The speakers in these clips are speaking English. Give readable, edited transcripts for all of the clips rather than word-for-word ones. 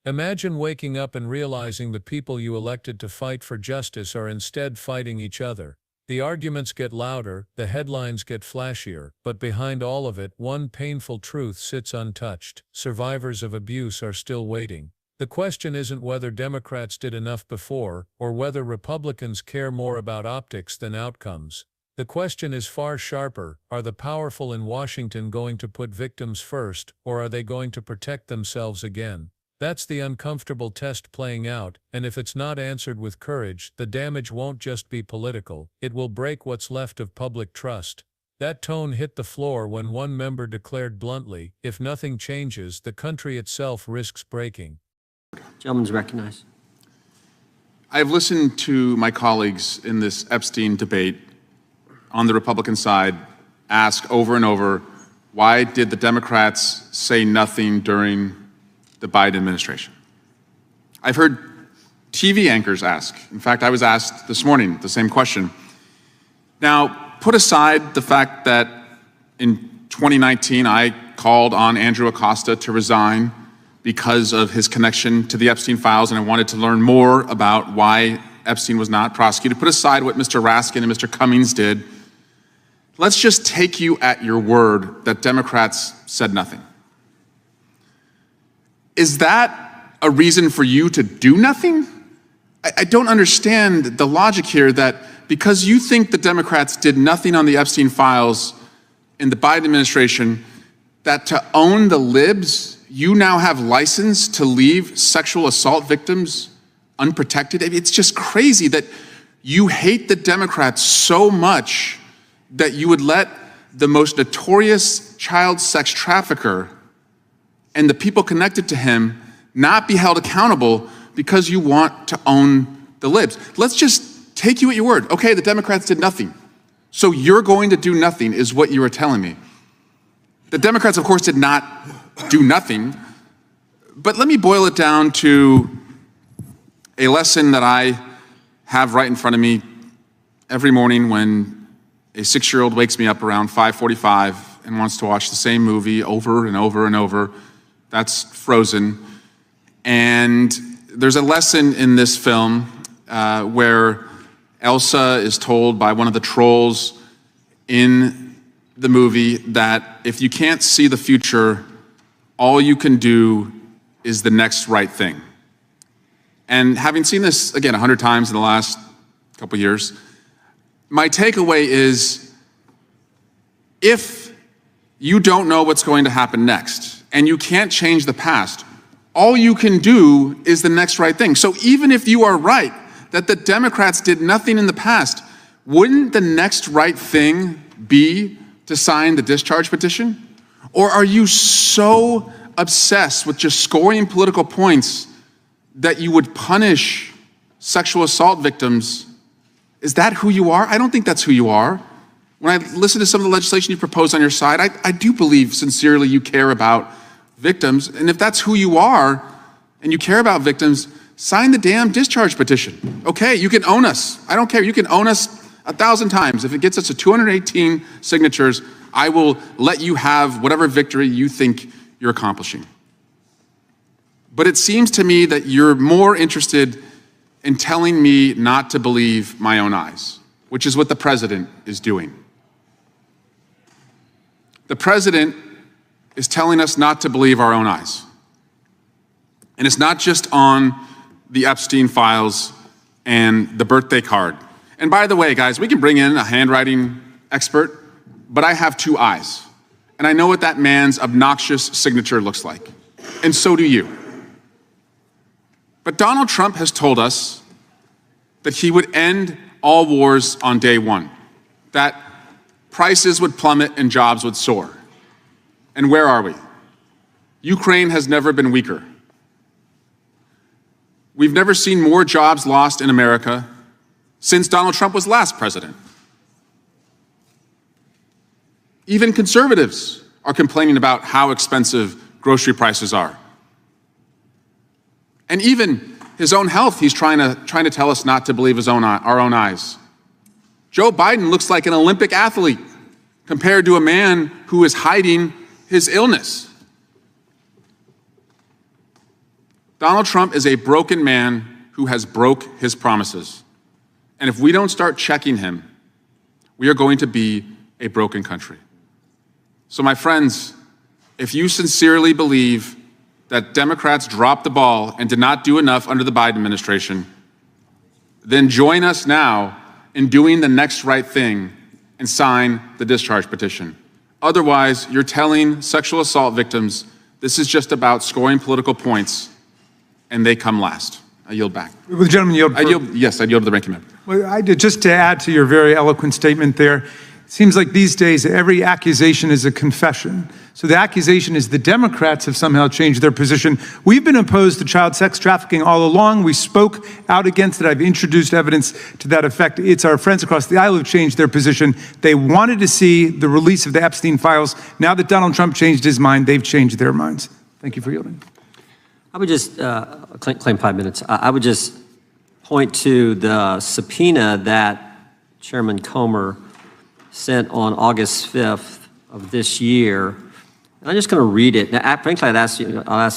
Imagine waking up and realizing the people you elected to fight for justice are instead fighting each other. The arguments get louder, the headlines get flashier, but behind all of it, one painful truth sits untouched. Survivors of abuse are still waiting. The question isn't whether Democrats did enough before, or whether Republicans care more about optics than outcomes. The question is far sharper: are the powerful in Washington going to put victims first, or are they going to protect themselves again? That's the uncomfortable test playing out, and if it's not answered with courage, the damage won't just be political, it will break what's left of public trust. That tone hit the floor when one member declared bluntly, if nothing changes, the country itself risks breaking. Gentleman's recognized. I've listened to my colleagues in this Epstein debate on the Republican side ask over and over, why did the Democrats say nothing during the Biden administration? I've heard TV anchors ask. In fact, I was asked this morning the same question. Now, put aside the fact that in 2019 I called on Andrew Acosta to resign because of his connection to the Epstein files, and I wanted to learn more about why Epstein was not prosecuted. Put aside what Mr. Raskin and Mr. Cummings did. Let's just take you at your word that Democrats said nothing. Is that a reason for you to do nothing? I don't understand the logic here that because you think the Democrats did nothing on the Epstein files in the Biden administration, that to own the libs, you now have license to leave sexual assault victims unprotected. It's just crazy that you hate the Democrats so much that you would let the most notorious child sex trafficker and the people connected to him not be held accountable because you want to own the libs. Let's just take you at your word. Okay, the Democrats did nothing, so you're going to do nothing, is what you were telling me. The Democrats, of course, did not do nothing, but let me boil it down to a lesson that I have right in front of me every morning when a 6-year-old wakes me up around 5:45 and wants to watch the same movie over and over and over. That's Frozen. And there's a lesson in this film where Elsa is told by one of the trolls in the movie that if you can't see the future, all you can do is the next right thing. And having seen this, again, 100 times in the last couple years, my takeaway is if you don't know what's going to happen next and you can't change the past, all you can do is the next right thing. So even if you are right that the Democrats did nothing in the past, wouldn't the next right thing be to sign the discharge petition? Or are you so obsessed with just scoring political points that you would punish sexual assault victims? Is that who you are? I don't think that's who you are. When I listen to some of the legislation you propose on your side, I do believe sincerely you care about victims. And if that's who you are and you care about victims, sign the damn discharge petition. Okay, you can own us. I don't care. You can own us 1,000 times. If it gets us to 218 signatures, I will let you have whatever victory you think you're accomplishing. But it seems to me that you're more interested in telling me not to believe my own eyes, which is what the president is doing. The president is telling us not to believe our own eyes. And it's not just on the Epstein files and the birthday card. And by the way, guys, we can bring in a handwriting expert, but I have 2 eyes. And I know what that man's obnoxious signature looks like. And so do you. But Donald Trump has told us that he would end all wars on day one, that prices would plummet and jobs would soar. And where are we? Ukraine has never been weaker. We've never seen more jobs lost in America since Donald Trump was last president. Even conservatives are complaining about how expensive grocery prices are. And even his own health, he's trying to tell us not to believe our own eyes. Joe Biden looks like an Olympic athlete compared to a man who is hiding his illness. Donald Trump is a broken man who has broke his promises. And if we don't start checking him, we are going to be a broken country. So my friends, if you sincerely believe that Democrats dropped the ball and did not do enough under the Biden administration, then join us now in doing the next right thing and sign the discharge petition. Otherwise, you're telling sexual assault victims this is just about scoring political points, and they come last. I yield back. Will the gentleman yield? Yes, I yield to the ranking member. Well, I did, just to add to your very eloquent statement there, it seems like these days every accusation is a confession. So the accusation is the Democrats have somehow changed their position. We've been opposed to child sex trafficking all along. We spoke out against it. I've introduced evidence to that effect. It's our friends across the aisle who've changed their position. They wanted to see the release of the Epstein files. Now that Donald Trump changed his mind, they've changed their minds. Thank you for yielding. I would just claim 5 minutes. I would just point to the subpoena that Chairman Comer sent on August 5th of this year. And I'm just going to read it. Now, frankly, I'll ask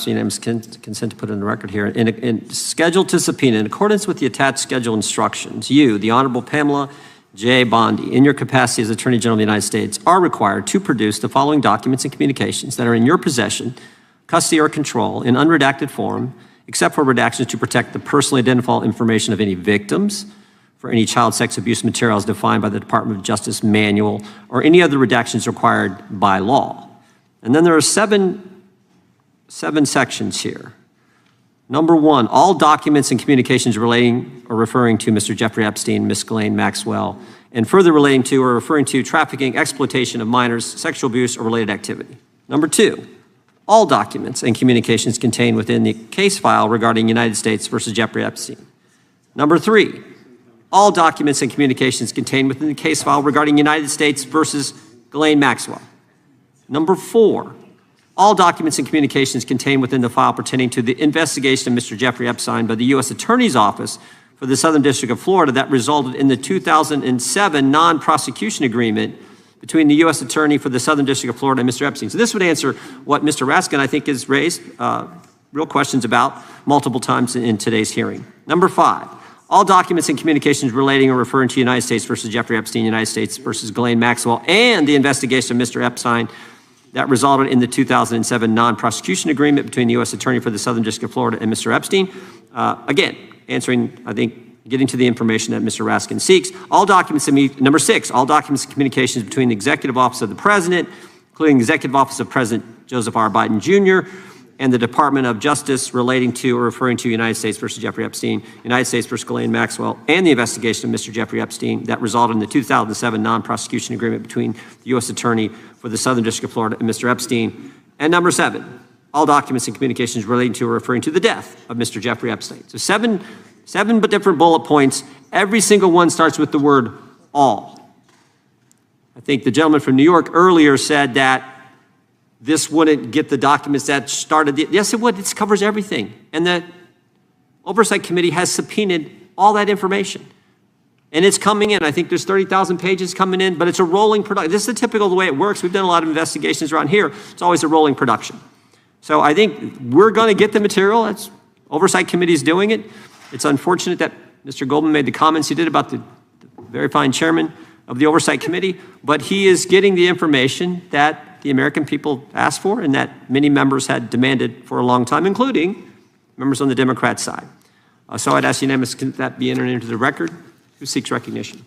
unanimous consent to put it in the record here. In scheduled to subpoena, in accordance with the attached schedule instructions, you, the Honorable Pamela J. Bondi, in your capacity as Attorney General of the United States, are required to produce the following documents and communications that are in your possession, custody, or control in unredacted form, except for redactions to protect the personally identifiable information of any victims, for any child sex abuse materials defined by the Department of Justice manual, or any other redactions required by law. And then there are seven sections here. Number 1, all documents and communications relating or referring to Mr. Jeffrey Epstein, Ms. Ghislaine Maxwell, and further relating to or referring to trafficking, exploitation of minors, sexual abuse, or related activity. Number 2, all documents and communications contained within the case file regarding United States versus Jeffrey Epstein. Number 3, all documents and communications contained within the case file regarding United States versus Ghislaine Maxwell. Number 4, all documents and communications contained within the file pertaining to the investigation of Mr. Jeffrey Epstein by the U.S. Attorney's Office for the Southern District of Florida that resulted in the 2007 non-prosecution agreement between the U.S. Attorney for the Southern District of Florida and Mr. Epstein. So this would answer what Mr. Raskin, I think, has raised real questions about multiple times in today's hearing. Number 5, all documents and communications relating or referring to United States versus Jeffrey Epstein, United States versus Ghislaine Maxwell, and the investigation of Mr. Epstein that resulted in the 2007 non-prosecution agreement between the U.S. Attorney for the Southern District of Florida and Mr. Epstein. Again, answering, I think, getting to the information that Mr. Raskin seeks. All documents, number 6, all documents and communications between the Executive Office of the President, including the Executive Office of President Joseph R. Biden Jr., and the Department of Justice relating to or referring to United States versus Jeffrey Epstein, United States versus Ghislaine Maxwell, and the investigation of Mr. Jeffrey Epstein that resulted in the 2007 non-prosecution agreement between the U.S. Attorney for the Southern District of Florida and Mr. Epstein. And number 7, all documents and communications relating to or referring to the death of Mr. Jeffrey Epstein. So seven but different bullet points. Every single one starts with the word all. I think the gentleman from New York earlier said that this wouldn't get the documents that started. Yes, it would. It covers everything. And the Oversight Committee has subpoenaed all that information. And it's coming in. I think there's 30,000 pages coming in, but it's a rolling production. This is the typical the way it works. We've done a lot of investigations around here. It's always a rolling production. So I think we're going to get the material. That's Oversight Committee is doing it. It's unfortunate that Mr. Goldman made the comments he did about the very fine chairman of the Oversight Committee, but he is getting the information that the American people asked for and that many members had demanded for a long time, including members on the Democrat side. So I'd ask unanimous consent that be entered into the record. Who seeks recognition?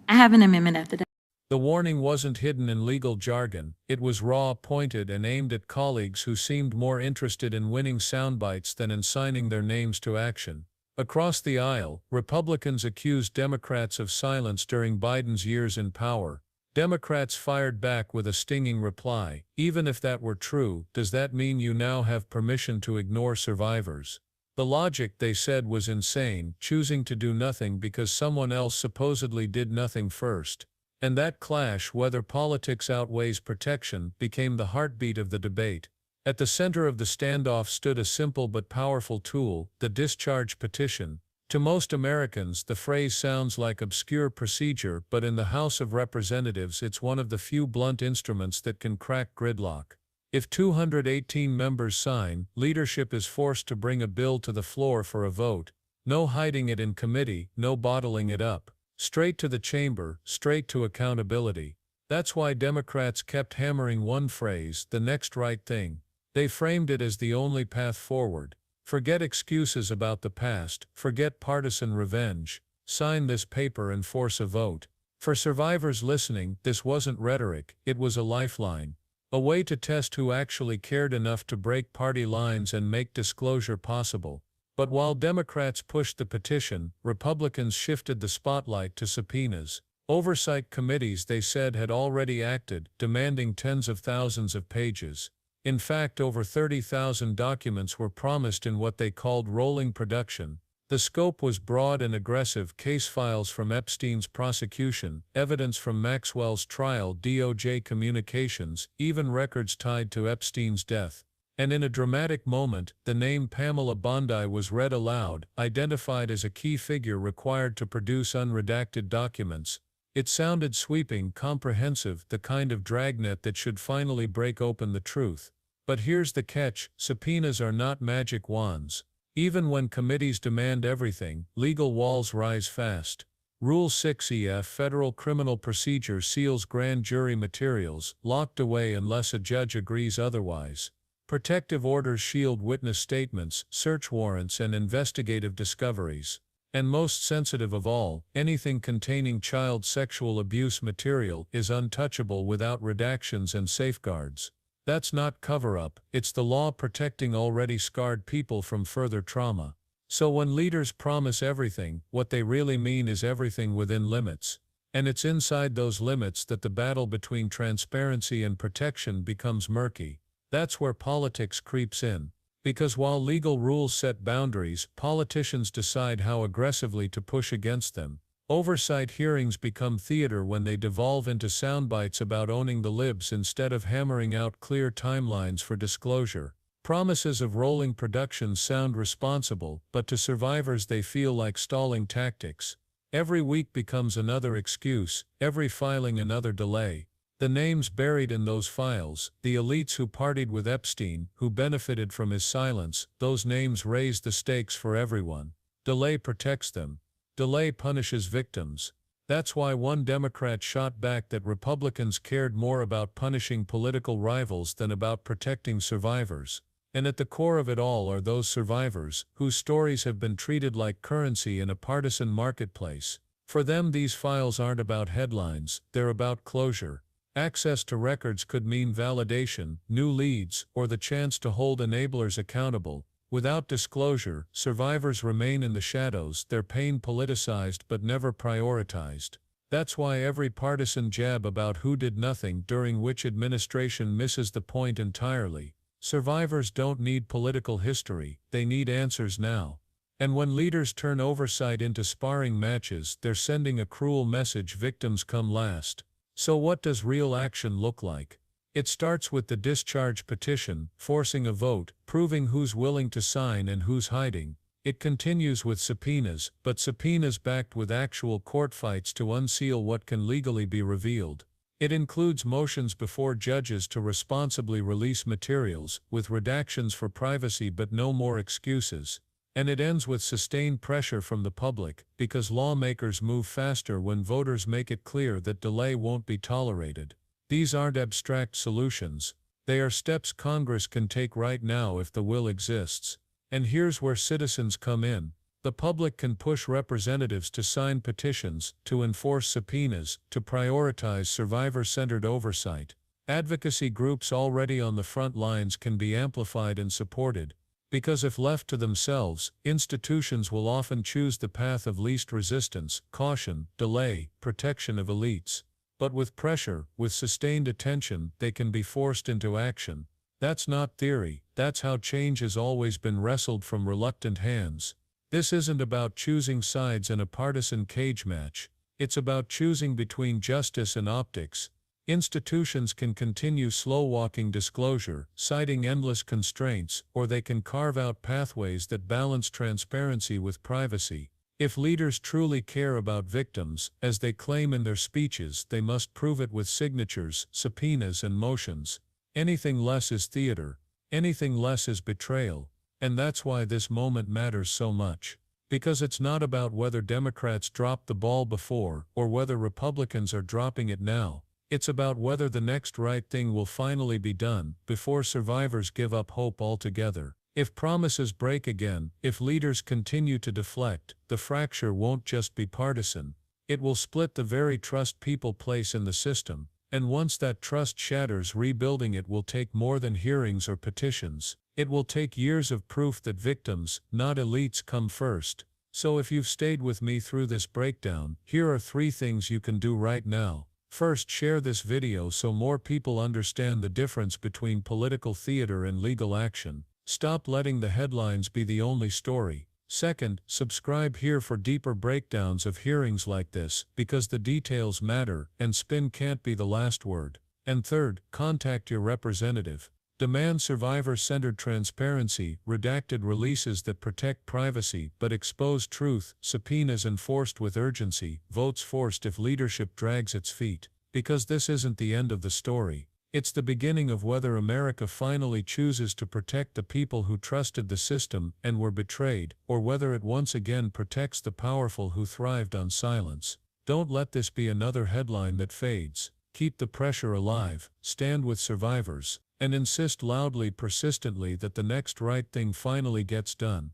I have an amendment after that. The warning wasn't hidden in legal jargon. It was raw, pointed, and aimed at colleagues who seemed more interested in winning sound bites than in signing their names to action. Across the aisle, Republicans accused Democrats of silence during Biden's years in power. Democrats fired back with a stinging reply. Even if that were true, does that mean you now have permission to ignore survivors? The logic, they said, was insane, choosing to do nothing because someone else supposedly did nothing first. And that clash, whether politics outweighs protection, became the heartbeat of the debate. At the center of the standoff stood a simple but powerful tool, the discharge petition. To most Americans, the phrase sounds like obscure procedure, but in the House of Representatives it's one of the few blunt instruments that can crack gridlock. If 218 members sign, leadership is forced to bring a bill to the floor for a vote. No hiding it in committee, no bottling it up. Straight to the chamber, straight to accountability. That's why Democrats kept hammering one phrase, the next right thing. They framed it as the only path forward. Forget excuses about the past, forget partisan revenge. Sign this paper and force a vote. For survivors listening, this wasn't rhetoric, it was a lifeline. A way to test who actually cared enough to break party lines and make disclosure possible. But while Democrats pushed the petition, Republicans shifted the spotlight to subpoenas. Oversight committees, they said, had already acted, demanding tens of thousands of pages. In fact, over 30,000 documents were promised in what they called rolling production. The scope was broad and aggressive: case files from Epstein's prosecution, evidence from Maxwell's trial, DOJ communications, even records tied to Epstein's death. And in a dramatic moment, the name Pamela Bondi was read aloud, identified as a key figure required to produce unredacted documents. It sounded sweeping, comprehensive, the kind of dragnet that should finally break open the truth. But here's the catch: subpoenas are not magic wands. Even when committees demand everything, legal walls rise fast. Rule 6EF Federal Criminal Procedure seals grand jury materials, locked away unless a judge agrees otherwise. Protective orders shield witness statements, search warrants, and investigative discoveries. And most sensitive of all, anything containing child sexual abuse material is untouchable without redactions and safeguards. That's not cover-up, it's the law protecting already scarred people from further trauma. So when leaders promise everything, what they really mean is everything within limits. And it's inside those limits that the battle between transparency and protection becomes murky. That's where politics creeps in. Because while legal rules set boundaries, politicians decide how aggressively to push against them. Oversight hearings become theater when they devolve into soundbites about owning the libs instead of hammering out clear timelines for disclosure. Promises of rolling productions sound responsible, but to survivors they feel like stalling tactics. Every week becomes another excuse, every filing another delay. The names buried in those files, the elites who partied with Epstein, who benefited from his silence, those names raise the stakes for everyone. Delay protects them. Delay punishes victims. That's why one Democrat shot back that Republicans cared more about punishing political rivals than about protecting survivors. And at the core of it all are those survivors, whose stories have been treated like currency in a partisan marketplace. For them, these files aren't about headlines, they're about closure. Access to records could mean validation, new leads, or the chance to hold enablers accountable. Without disclosure, survivors remain in the shadows, their pain politicized but never prioritized. That's why every partisan jab about who did nothing during which administration misses the point entirely. Survivors don't need political history, they need answers now. And when leaders turn oversight into sparring matches, they're sending a cruel message: victims come last. So what does real action look like? It starts with the discharge petition, forcing a vote, proving who's willing to sign and who's hiding. It continues with subpoenas, but subpoenas backed with actual court fights to unseal what can legally be revealed. It includes motions before judges to responsibly release materials, with redactions for privacy but no more excuses. And it ends with sustained pressure from the public, because lawmakers move faster when voters make it clear that delay won't be tolerated. These aren't abstract solutions. They are steps Congress can take right now if the will exists. And here's where citizens come in. The public can push representatives to sign petitions, to enforce subpoenas, to prioritize survivor-centered oversight. Advocacy groups already on the front lines can be amplified and supported. Because if left to themselves, institutions will often choose the path of least resistance: caution, delay, protection of elites. But with pressure, with sustained attention, they can be forced into action. That's not theory, that's how change has always been wrestled from reluctant hands. This isn't about choosing sides in a partisan cage match. It's about choosing between justice and optics. Institutions can continue slow-walking disclosure, citing endless constraints, or they can carve out pathways that balance transparency with privacy. If leaders truly care about victims, as they claim in their speeches, they must prove it with signatures, subpoenas, and motions. Anything less is theater. Anything less is betrayal. And that's why this moment matters so much. Because it's not about whether Democrats dropped the ball before or whether Republicans are dropping it now. It's about whether the next right thing will finally be done before survivors give up hope altogether. If promises break again, if leaders continue to deflect, the fracture won't just be partisan. It will split the very trust people place in the system. And once that trust shatters, rebuilding it will take more than hearings or petitions. It will take years of proof that victims, not elites, come first. So if you've stayed with me through this breakdown, here are 3 things you can do right now. First, share this video so more people understand the difference between political theater and legal action. Stop letting the headlines be the only story. Second, subscribe here for deeper breakdowns of hearings like this, because the details matter, and spin can't be the last word. And third, contact your representative. Demand survivor-centered transparency, redacted releases that protect privacy but expose truth, subpoenas enforced with urgency, votes forced if leadership drags its feet. Because this isn't the end of the story. It's the beginning of whether America finally chooses to protect the people who trusted the system and were betrayed, or whether it once again protects the powerful who thrived on silence. Don't let this be another headline that fades. Keep the pressure alive, stand with survivors, and insist loudly, persistently that the next right thing finally gets done.